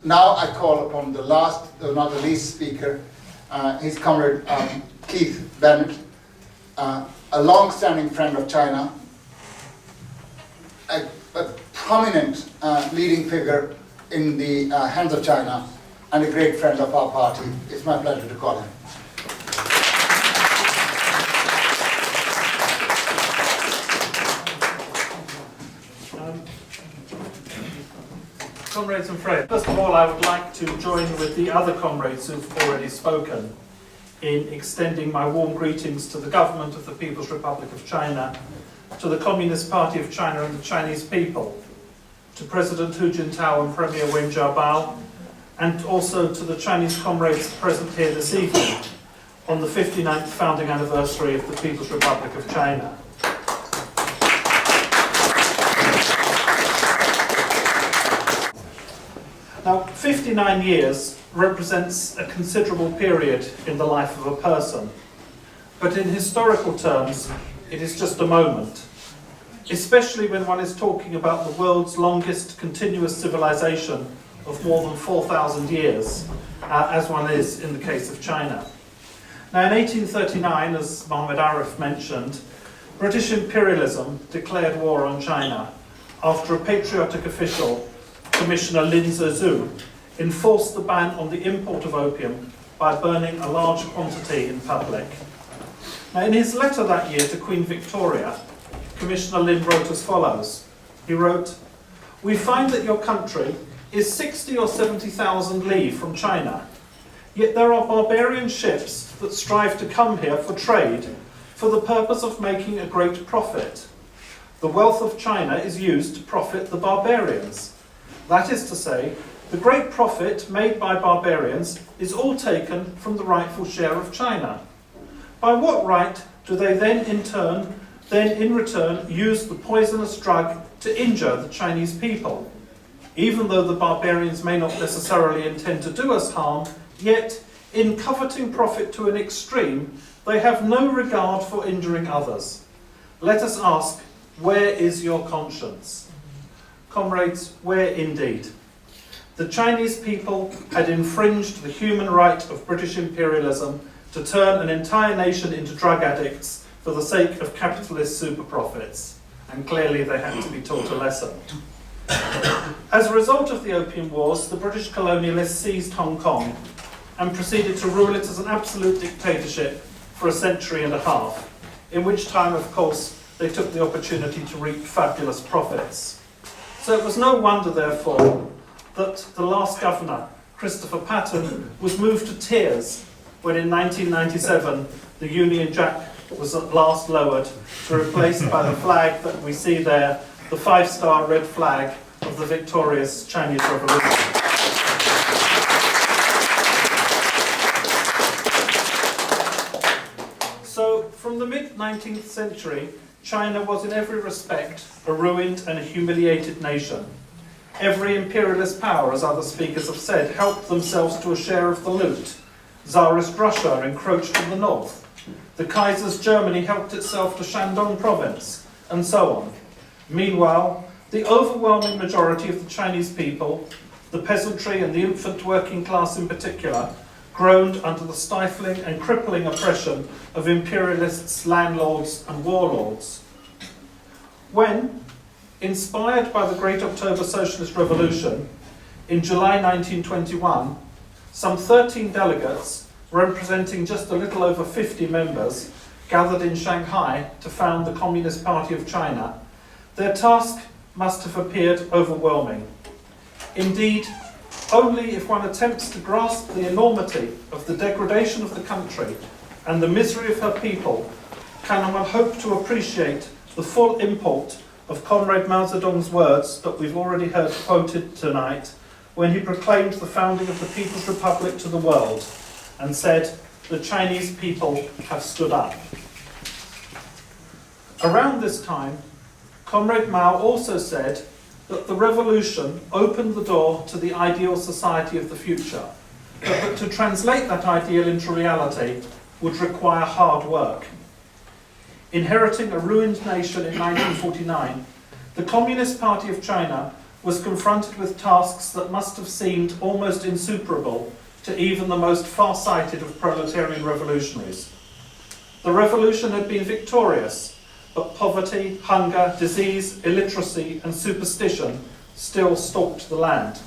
Now I call upon the last, though not the least speaker, his comrade Keith Bennett, a long-standing friend of China, a prominent leading figure in the hands of China, and a great friend of our party. It's my pleasure to call him. Comrades and friends, first of all, I would like to join with the other comrades who've already spoken in extending my warm greetings to the government of the People's Republic of China, to the Communist Party of China and the Chinese people, to President Hu Jintao and Premier Wen Jiabao, and also to the Chinese comrades present here this evening on the 59th founding anniversary of the People's Republic of China. Now, 59 years represents a considerable period in the life of a person, but in historical terms, it is just a moment, especially when one is talking about the world's longest continuous civilization of more than 4,000 years, as one is in the case of China. Now, in 1839, as Mohammed Arif mentioned, British imperialism declared war on China after a patriotic official, Commissioner Lin Zezou, enforced the ban on the import of opium by burning a large quantity in public. Now, in his letter that year to Queen Victoria, Commissioner Lin wrote as follows. He wrote, "We find that your country is 60 or 70,000 li from China, yet there are barbarian ships that strive to come here for trade for the purpose of making a great profit. The wealth of China is used to profit the barbarians. That is to say, the great profit made by barbarians is all taken from the rightful share of China. By what right do they then in return use the poisonous drug to injure the Chinese people? Even though the barbarians may not necessarily intend to do us harm, yet in coveting profit to an extreme, they have no regard for injuring others. Let us ask, where is your conscience?" Comrades, where indeed? The Chinese people had infringed the human right of British imperialism to turn an entire nation into drug addicts for the sake of capitalist super profits, and clearly they had to be taught a lesson. As a result of the Opium Wars, the British colonialists seized Hong Kong and proceeded to rule it as an absolute dictatorship for a century and a half, in which time, of course, they took the opportunity to reap fabulous profits. So it was no wonder, therefore, that the last governor, Christopher Patten, was moved to tears when in 1997 the Union Jack was at last lowered to replace by the flag that we see there, the 5-star red flag of the victorious Chinese Revolution. So from the mid-19th century, China was in every respect a ruined and a humiliated nation. Every imperialist power, as other speakers have said, helped themselves to a share of the loot. Tsarist Russia encroached in the north. The Kaiser's Germany helped itself to Shandong province, and so on. Meanwhile, the overwhelming majority of the Chinese people, the peasantry and the infant working class in particular, groaned under the stifling and crippling oppression of imperialists, landlords and warlords. When, inspired by the Great October Socialist Revolution, in July 1921, some 13 delegates, representing just a little over 50 members, gathered in Shanghai to found the Communist Party of China, their task must have appeared overwhelming. Indeed, only if one attempts to grasp the enormity of the degradation of the country and the misery of her people can one hope to appreciate the full import of Comrade Mao Zedong's words that we've already heard quoted tonight when he proclaimed the founding of the People's Republic to the world and said, "The Chinese people have stood up." Around this time, Comrade Mao also said that the revolution opened the door to the ideal society of the future, but that to translate that ideal into reality would require hard work. Inheriting a ruined nation in 1949, the Communist Party of China was confronted with tasks that must have seemed almost insuperable to even the most far-sighted of proletarian revolutionaries. The revolution had been victorious, but poverty, hunger, disease, illiteracy and superstition still stalked the land.